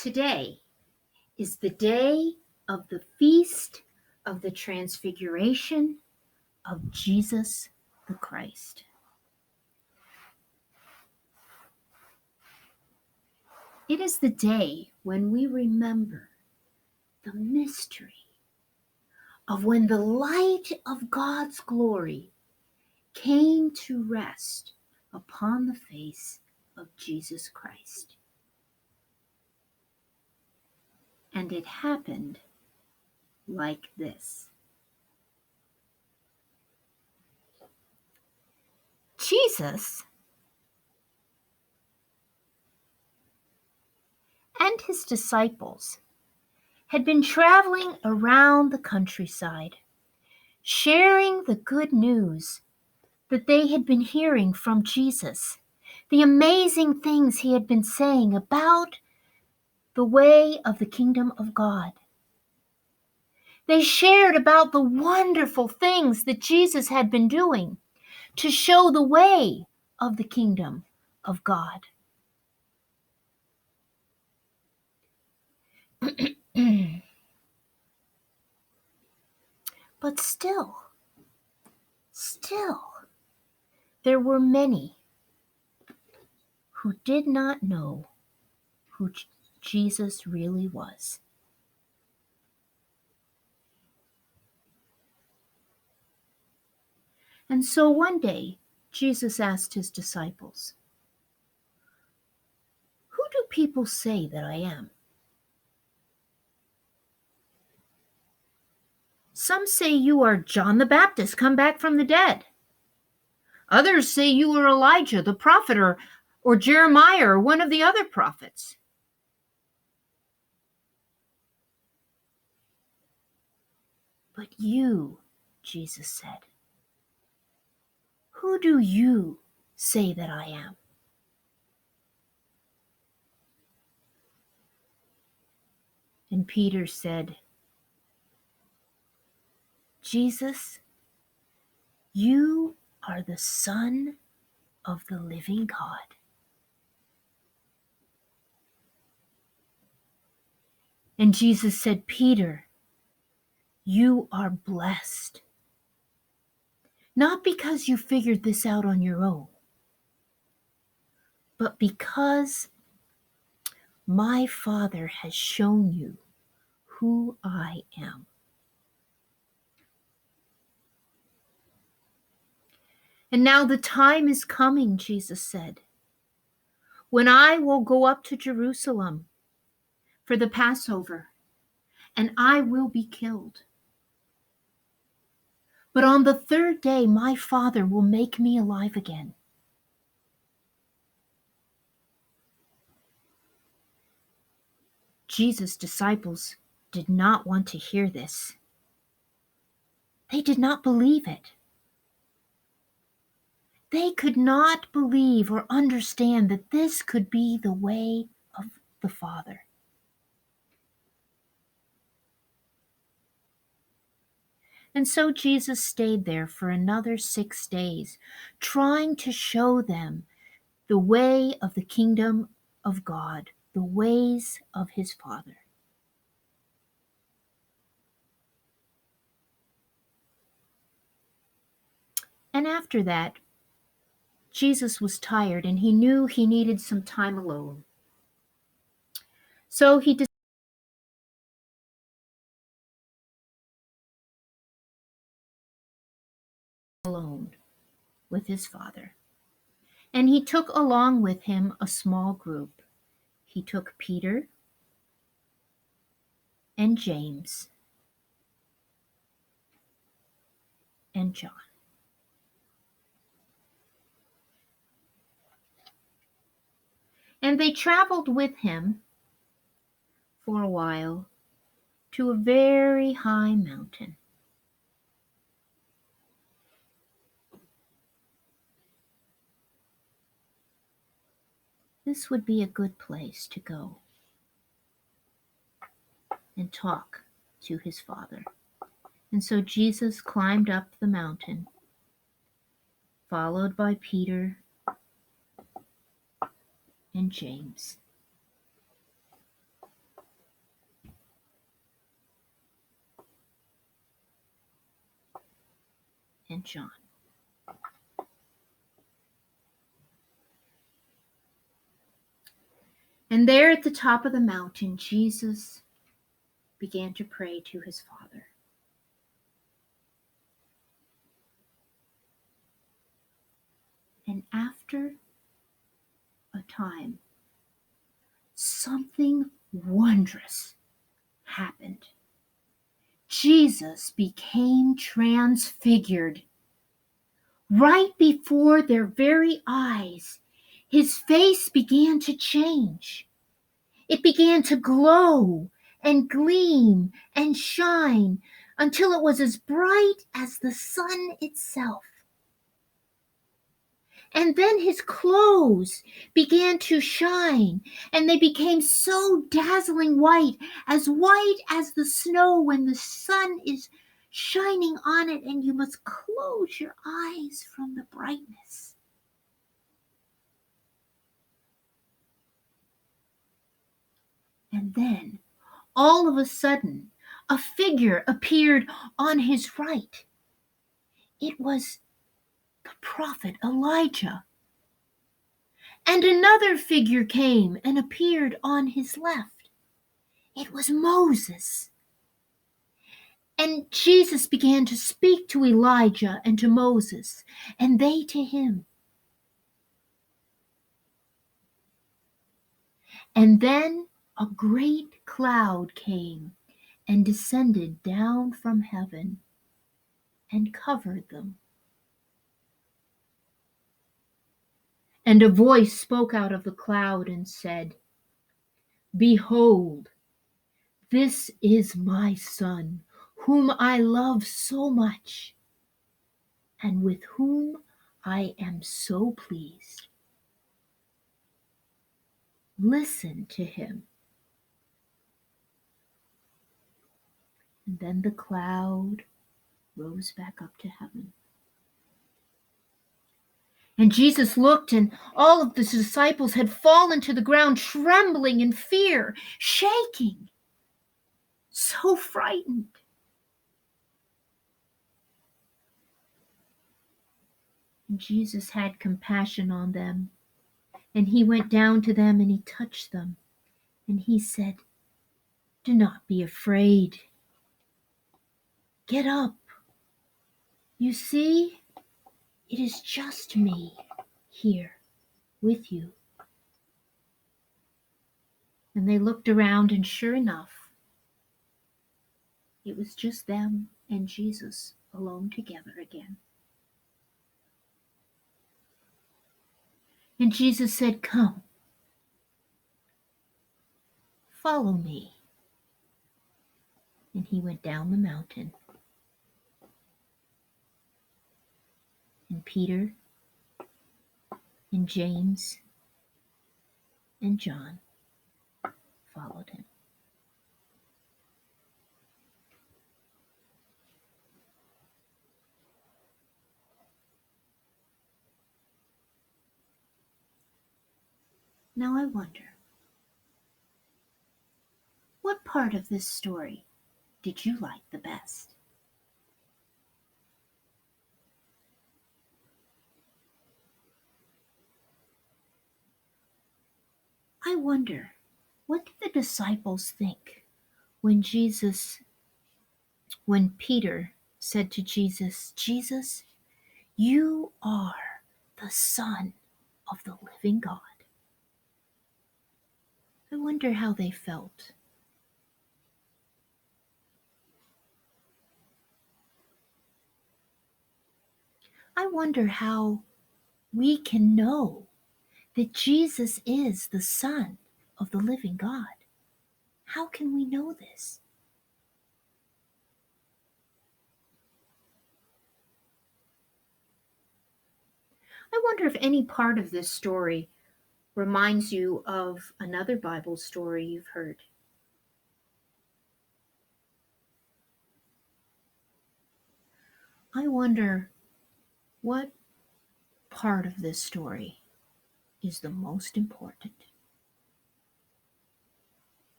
Today is the day of the feast of the Transfiguration of Jesus the Christ. It is the day when we remember the mystery of when the light of God's glory came to rest upon the face of Jesus Christ. And it happened like this. Jesus and his disciples had been traveling around the countryside, sharing the good news that they had been hearing from Jesus, the amazing things he had been saying about the way of the kingdom of God. They shared about the wonderful things that Jesus had been doing to show the way of the kingdom of God. But still, there were many who did not know who Jesus really was. And so one day, Jesus asked his disciples, "Who do people say that I am?" "Some say you are John the Baptist come back from the dead. Others say you are Elijah, the prophet, or Jeremiah, or one of the other prophets." "But you," Jesus said, "who do you say that I am?" And Peter said, "Jesus, you are the Son of the living God." And Jesus said, "Peter, you are blessed, not because you figured this out on your own, but because my Father has shown you who I am." "And now the time is coming," Jesus said, "when I will go up to Jerusalem for the Passover, and I will be killed. But on the third day, my Father will make me alive again." Jesus' disciples did not want to hear this. They did not believe it. They could not believe or understand that this could be the way of the Father. And so Jesus stayed there for another 6 days, trying to show them the way of the kingdom of God, the ways of his Father. And after that, Jesus was tired and he knew he needed some time alone. So he decided alone with his Father. And he took along with him a small group. He took Peter and James and John. And they traveled with him for a while to a very high mountain. This would be a good place to go and talk to his Father. And so Jesus climbed up the mountain, followed by Peter and James. and John. And there at the top of the mountain, Jesus began to pray to his Father. And after a time, something wondrous happened. Jesus became transfigured. Right before their very eyes, his face began to change. It began to glow and gleam and shine until it was as bright as the sun itself. And then his clothes began to shine, and they became so dazzling white as the snow when the sun is shining on it, and you must close your eyes from the brightness. And then, all of a sudden, a figure appeared on his right. It was the prophet Elijah. And another figure came and appeared on his left. It was Moses. And Jesus began to speak to Elijah and to Moses, and they to him. And then a great cloud came and descended down from heaven and covered them. And a voice spoke out of the cloud and said, "Behold, this is my Son, whom I love so much, and with whom I am so pleased. Listen to him." And then the cloud rose back up to heaven. And Jesus looked, and all of the disciples had fallen to the ground, trembling in fear, shaking, so frightened. And Jesus had compassion on them, and he went down to them and he touched them, and he said, "Do not be afraid. Get up. You see, it is just me here with you." And they looked around, and sure enough, it was just them and Jesus alone together again. And Jesus said, "Come, follow me." And he went down the mountain. And Peter and James and John followed him. Now I wonder, what part of this story did you like the best? I wonder, what did the disciples think when Peter said to Jesus, "Jesus, you are the Son of the living God"? I wonder how they felt. I wonder how we can know that Jesus is the Son of the living God. How can we know this? I wonder if any part of this story reminds you of another Bible story you've heard. I wonder what part of this story is the most important.